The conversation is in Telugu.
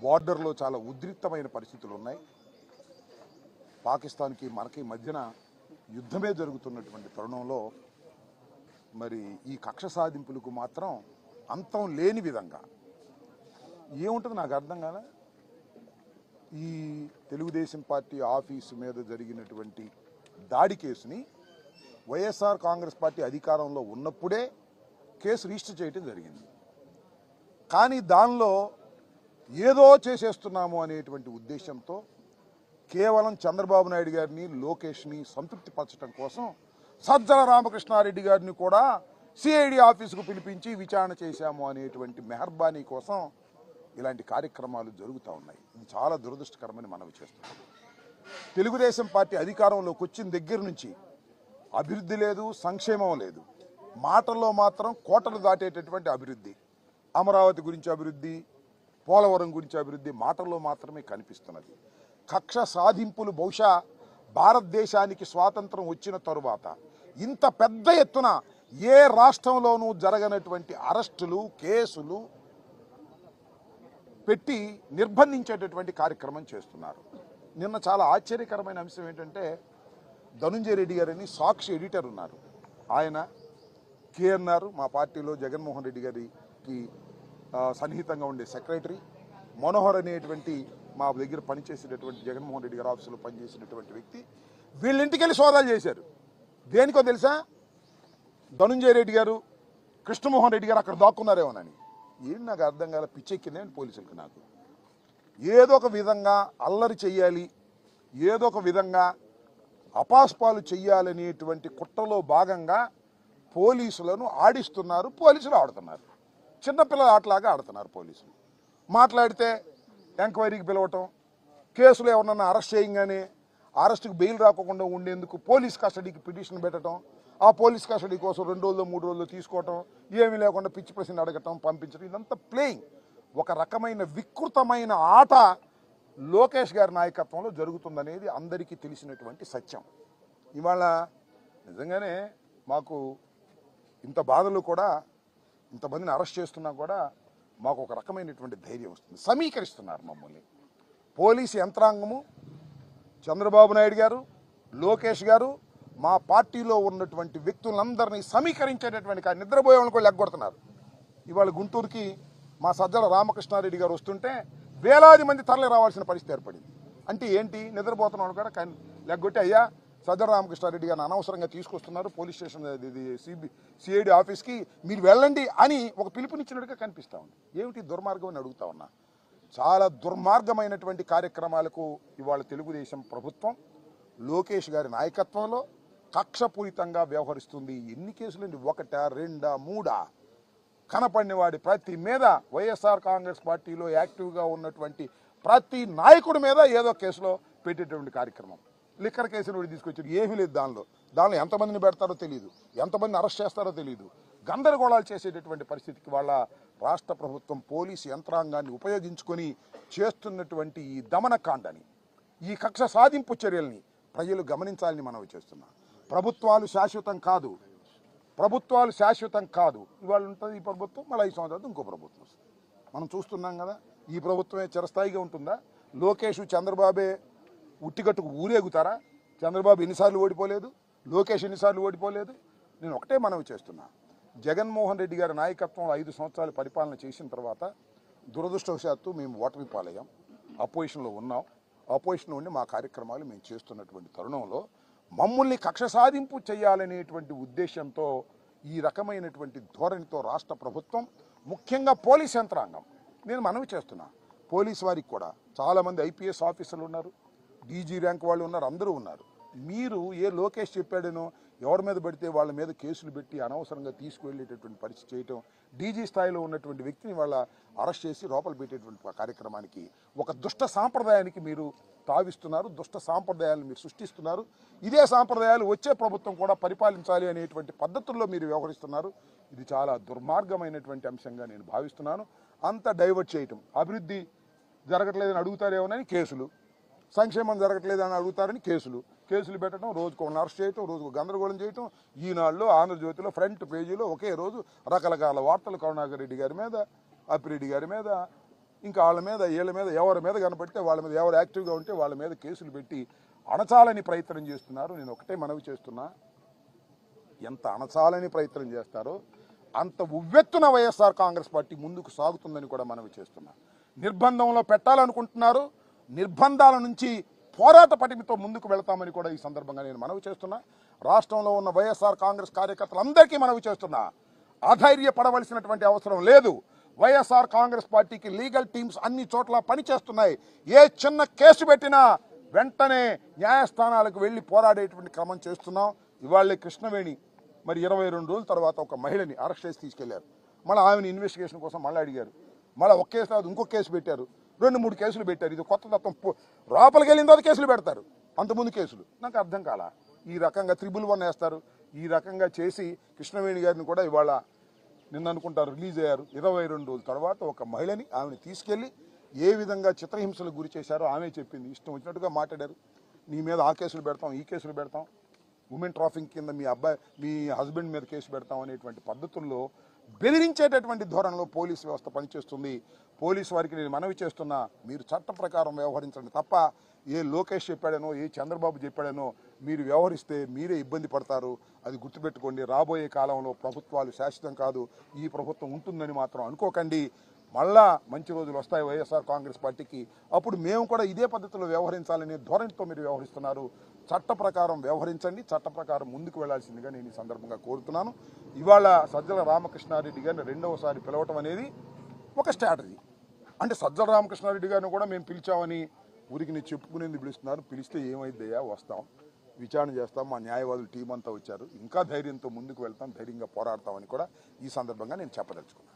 బార్డర్లో చాలా ఉద్రిక్తమైన పరిస్థితులు ఉన్నాయి. పాకిస్తాన్కి మనకి మధ్యన యుద్ధమే జరుగుతున్నటువంటి తరుణంలో మరి ఈ కక్ష సాధింపులకు మాత్రం అంతం లేని విధంగా ఏముంటుంది నాకు అర్థం కాలే. ఈ తెలుగుదేశం పార్టీ ఆఫీసు మీద జరిగినటువంటి దాడి కేసుని వైఎస్ఆర్ కాంగ్రెస్ పార్టీ అధికారంలో ఉన్నప్పుడే కేసు రిజిస్టర్ చేయడం జరిగింది. కానీ దానిలో ఏదో చేసేస్తున్నాము అనేటువంటి ఉద్దేశంతో కేవలం చంద్రబాబు నాయుడు గారిని లోకేష్ని సంతృప్తిపరచడం కోసం సజ్జల రామకృష్ణారెడ్డి గారిని కూడా సిఐడి ఆఫీసుకు పిలిపించి విచారణ చేశాము అనేటువంటి మెహర్బానీ కోసం ఇలాంటి కార్యక్రమాలు జరుగుతూ ఉన్నాయి. ఇది చాలా దురదృష్టకరమని మనవి చేస్తున్నాం. తెలుగుదేశం పార్టీ అధికారంలోకి వచ్చిన దగ్గర నుంచి అభివృద్ధి లేదు, సంక్షేమం లేదు. మాటల్లో మాత్రం కోటలు దాటేటటువంటి అభివృద్ధి, అమరావతి గురించి అభివృద్ధి, పోలవరం గురించి అభివృద్ధి మాటల్లో మాత్రమే కనిపిస్తున్నది. కక్ష సాధింపులు బహుశా భారతదేశానికి స్వాతంత్రం వచ్చిన తరువాత ఇంత పెద్ద ఎత్తున ఏ రాష్ట్రంలోనూ జరగనటువంటి అరెస్టులు, కేసులు పెట్టి నిర్బంధించేటటువంటి కార్యక్రమం చేస్తున్నారు. నిన్న చాలా ఆశ్చర్యకరమైన అంశం ఏంటంటే ధనుంజయ రెడ్డి గారని సాక్షి ఎడిటర్ ఉన్నారు. ఆయన కేఎన్ఆర్ మా పార్టీలో జగన్మోహన్ రెడ్డి గారికి సన్నిహితంగా ఉండే సెక్రటరీ, మనోహర్ అనేటువంటి మా దగ్గర పనిచేసేటటువంటి జగన్మోహన్ రెడ్డి గారి ఆఫీసులో పనిచేసినటువంటి వ్యక్తి వీళ్ళ ఇంటికి వెళ్ళి సోదాలు చేశారు. దేనికో తెలుసా? ధనుంజయ రెడ్డి గారు, కృష్ణమోహన్ రెడ్డి గారు అక్కడ దాక్కున్నారేమోనని. ఏంటి నాకు అర్థం కాల, పిచ్చెక్కిందేంటి పోలీసులకు. నాకు ఏదో ఒక విధంగా అల్లరి చెయ్యాలి, ఏదో ఒక విధంగా అపాస్పాలు చెయ్యాలనేటువంటి కుట్రలో భాగంగా పోలీసులను ఆడిస్తున్నారు, పోలీసులు ఆడుతున్నారు. చిన్నపిల్లల ఆటలాగా ఆడుతున్నారు పోలీసులు. మాట్లాడితే ఎంక్వైరీకి పిలవటం, కేసులో ఎవరన్నా అరెస్ట్ చేయగానే అరెస్టుకు బెయిల్ రాకుండా ఉండేందుకు పోలీస్ కస్టడీకి పిటిషన్ పెట్టడం, ఆ పోలీస్ కస్టడీ కోసం 2 రోజులు 3 రోజులు తీసుకోవటం, ఏమీ లేకుండా పిచ్చి ప్రశ్న అడగటం, పంపించడం, ఇదంతా ప్లేయింగ్. ఒక రకమైన వికృతమైన ఆట లోకేష్ గారి నాయకత్వంలో జరుగుతుందనేది అందరికీ తెలిసినటువంటి సత్యం. ఇవాళ నిజంగానే మాకు ఇంత బాధలు కూడా, ఇంతమందిని అరెస్ట్ చేస్తున్నా కూడా మాకు ఒక రకమైనటువంటి ధైర్యం వస్తుంది. సమీకరిస్తున్నారు మమ్మల్ని పోలీసు యంత్రాంగము, చంద్రబాబు నాయుడు గారు, లోకేష్ గారు మా పార్టీలో ఉన్నటువంటి వ్యక్తులందరినీ సమీకరించేటటువంటి నిద్రపోయే వాళ్ళని కూడా లెగ్గొడుతున్నారు. ఇవాళ గుంటూరుకి మా సజ్జల రామకృష్ణారెడ్డి గారు వస్తుంటే వేలాది మంది తరలి రావాల్సిన పరిస్థితి ఏర్పడింది. అంటే ఏంటి? నిద్రపోతున్నాడు కూడా కానీ లెగ్గొట్టి, అయ్యా సజ్జల రామకృష్ణారెడ్డి గారిని అనవసరంగా తీసుకొస్తున్నారు పోలీస్ స్టేషన్ సిఐడి ఆఫీస్కి, మీరు వెళ్ళండి అని ఒక పిలుపునిచ్చినట్టుగా కనిపిస్తూ ఉంది. ఏమిటి దుర్మార్గం అని అడుగుతా ఉన్నా. చాలా దుర్మార్గమైనటువంటి కార్యక్రమాలకు ఇవాళ తెలుగుదేశం ప్రభుత్వం లోకేష్ గారి నాయకత్వంలో కక్షపూరితంగా వ్యవహరిస్తుంది. ఎన్ని కేసులండి? 1, 2, 3 కనపడిన వాడి ప్రతి మీద వైఎస్ఆర్ కాంగ్రెస్ పార్టీలో యాక్టివ్గా ఉన్నటువంటి ప్రతి నాయకుడి మీద ఏదో కేసులో పెట్టేటువంటి కార్యక్రమం. లిక్కర్ కేసును కూడా తీసుకొచ్చారు. ఏమీ లేదు దానిలో ఎంతమందిని పెడతారో తెలియదు, ఎంతమందిని అరెస్ట్ చేస్తారో తెలియదు. గందరగోళాలు చేసేటటువంటి పరిస్థితికి వాళ్ళ రాష్ట్ర ప్రభుత్వం పోలీసు యంత్రాంగాన్ని ఉపయోగించుకొని చేస్తున్నటువంటి ఈ దమనకాండని, ఈ కక్ష సాధింపు చర్యల్ని ప్రజలు గమనించాలని మనవి చేస్తున్నాం. ప్రభుత్వాలు శాశ్వతం కాదు, ప్రభుత్వాలు శాశ్వతం కాదు. ఇవాళ ఉంటుంది ఈ ప్రభుత్వం, మళ్ళీ 5 సంవత్సరాలు ఇంకో ప్రభుత్వం వస్తుంది. మనం చూస్తున్నాం కదా. ఈ ప్రభుత్వమే చిరస్థాయిగా ఉంటుందా? లోకేష్ చంద్రబాబే ఉట్టిగట్టుకు ఊరేగుతారా? చంద్రబాబు ఎన్నిసార్లు ఓడిపోలేదు, లోకేష్ ఎన్నిసార్లు ఓడిపోలేదు. నేను ఒకటే మనవి చేస్తున్నా, జగన్మోహన్ రెడ్డి గారి నాయకత్వంలో 5 సంవత్సరాలు పరిపాలన చేసిన తర్వాత దురదృష్టవశాత్తు మేము ఓటమి పాలయ్యాం. అపోజిషన్లో ఉన్నాం. అపోజిషన్లో ఉండి మా కార్యక్రమాలు మేము చేస్తున్నటువంటి తరుణంలో మమ్మల్ని కక్ష సాధింపు చేయాలనేటువంటి ఉద్దేశంతో ఈ రకమైనటువంటి ధోరణితో రాష్ట్ర ప్రభుత్వం, ముఖ్యంగా పోలీస్ యంత్రాంగం, నేను మనవి చేస్తున్నా, పోలీస్ వారికి కూడా చాలామంది ఐపీఎస్ ఆఫీసర్లు ఉన్నారు, డీజీ ర్యాంక్ వాళ్ళు ఉన్నారు, అందరూ ఉన్నారు. మీరు ఏ లోకేష్ చెప్పాడనో ఎవరి మీద పడితే వాళ్ళ మీద కేసులు పెట్టి అనవసరంగా తీసుకువెళ్ళేటటువంటి పరిస్థితి చేయటం, డీజీ స్థాయిలో ఉన్నటువంటి వ్యక్తిని వాళ్ళ అరెస్ట్ చేసి లోపల పెట్టేటువంటి కార్యక్రమానికి ఒక దుష్ట సాంప్రదాయానికి మీరు తావిస్తున్నారు, దుష్ట సాంప్రదాయాలను మీరు సృష్టిస్తున్నారు. ఇదే సాంప్రదాయాలు వచ్చే ప్రభుత్వం కూడా పరిపాలించాలి అనేటువంటి పద్ధతుల్లో మీరు వ్యవహరిస్తున్నారు. ఇది చాలా దుర్మార్గమైనటువంటి అంశంగా నేను భావిస్తున్నాను. అంత డైవర్ట్ చేయటం, అభివృద్ధి జరగట్లేదని అడుగుతారేమోనని కేసులు, సంక్షేమం జరగట్లేదని అడుగుతారని కేసులు పెట్టడం, రోజుకు ఒక అరెస్ట్ చేయటం, రోజుకు గందరగోళం చేయటం. ఈనాడులో, ఆంధ్రజ్యోతిలో ఫ్రంట్ పేజీలో ఒకే రోజు రకరకాల వార్తలు కరుణాకర్ రెడ్డి గారి మీద, అప్పిరెడ్డి గారి మీద, ఇంకా వాళ్ళ మీద వీళ్ళ మీద ఎవరి మీద కనపడితే వాళ్ళ మీద ఎవరు యాక్టివ్గా ఉంటే వాళ్ళ మీద కేసులు పెట్టి అణచాలని ప్రయత్నం చేస్తున్నారు. నేను ఒకటే మనవి చేస్తున్నా, ఎంత అణచాలని ప్రయత్నం చేస్తారో అంత ఉవ్వెత్తున వైఎస్ఆర్ కాంగ్రెస్ పార్టీ ముందుకు సాగుతుందని కూడా మనవి చేస్తున్నా. నిర్బంధంలో పెట్టాలనుకుంటున్నారు, నిర్బంధాల నుంచి పోరాట పటిమతో ముందుకు వెళతామని కూడా ఈ సందర్భంగా నేను మనవి చేస్తున్నా. రాష్ట్రంలో ఉన్న వైఎస్ఆర్ కాంగ్రెస్ కార్యకర్తలందరికీ మనవి చేస్తున్నా, అధైర్యపడవలసినటువంటి అవసరం లేదు. వైఎస్ఆర్ కాంగ్రెస్ పార్టీకి లీగల్ టీమ్స్ అన్ని చోట్ల పనిచేస్తున్నాయి. ఏ చిన్న కేసు పెట్టినా వెంటనే న్యాయస్థానాలకు వెళ్ళి పోరాడేటువంటి క్రమం చేస్తున్నాం. ఇవాళ కృష్ణవేణి మరి 22 రోజుల తర్వాత ఒక మహిళని అరెస్ట్ చేసి తీసుకెళ్లారు. మళ్ళీ ఆమెను ఇన్వెస్టిగేషన్ కోసం మళ్ళీ అడిగారు. మళ్ళీ ఒక కేసు తర్వాత ఇంకొక కేసు పెట్టారు, 2-3 కేసులు పెట్టారు. ఇది కొత్త తత్వం. లోపలికి వెళ్ళిన తర్వాత కేసులు పెడతారు, అంతకుముందు కేసులు. నాకు అర్థం కాల. ఈ రకంగా 311 వేస్తారు. ఈ రకంగా చేసి కృష్ణవేణి గారిని కూడా ఇవాళ నిన్న అనుకుంటారు రిలీజ్ అయ్యారు. 22 రోజుల తర్వాత ఒక మహిళని ఆమెను తీసుకెళ్లి ఏ విధంగా చిత్రహింసలకు గురి చేశారో ఆమె చెప్పింది. ఇష్టం వచ్చినట్టుగా మాట్లాడారు. నీ మీద ఆ కేసులు పెడతాం, ఈ కేసులు పెడతాం, ఉమెన్ ట్రాఫికింగ్ కింద మీ హస్బెండ్ మీద కేసు పెడతాం అనేటువంటి పద్ధతుల్లో బెదిరించేటటువంటి ధోరణిలో పోలీసు వ్యవస్థ పనిచేస్తుంది. పోలీసు వారికి నేను మనవి చేస్తున్నా, మీరు చట్ట ప్రకారం వ్యవహరించండి తప్ప ఏ లోకేష్ చెప్పాడనో ఏ చంద్రబాబు చెప్పాడనో మీరు వ్యవహరిస్తే మీరే ఇబ్బంది పడతారు. అది గుర్తుపెట్టుకోండి. రాబోయే కాలంలో ప్రభుత్వాలు శాశ్వతం కాదు. ఈ ప్రభుత్వం ఉంటుందని మాత్రం అనుకోకండి. మళ్ళా మంచి రోజులు వస్తాయి వైఎస్ఆర్ కాంగ్రెస్ పార్టీకి. అప్పుడు మేము కూడా ఇదే పద్ధతిలో వ్యవహరించాలనే ధోరణితో మీరు వ్యవహరిస్తున్నారు. చట్ట ప్రకారం వ్యవహరించండి, చట్ట ప్రకారం ముందుకు వెళ్లాల్సిందిగా నేను ఈ సందర్భంగా కోరుతున్నాను. ఇవాళ సజ్జల రామకృష్ణారెడ్డి గారిని రెండవసారి పిలవటం అనేది ఒక స్ట్రాటజీ. అంటే సజ్జల రామకృష్ణారెడ్డి గారిని కూడా మేము పిలిచామని ఊరికి నేను చెప్పుకునేది పిలుస్తున్నారు. పిలిస్తే ఏమైందయ్యా, వస్తాం, విచారణ చేస్తాం, మా న్యాయవాదులు టీం అంతా వచ్చారు, ఇంకా ధైర్యంతో ముందుకు వెళ్తాం, ధైర్యంగా పోరాడతామని కూడా ఈ సందర్భంగా నేను చెప్పదలుచుకున్నాను.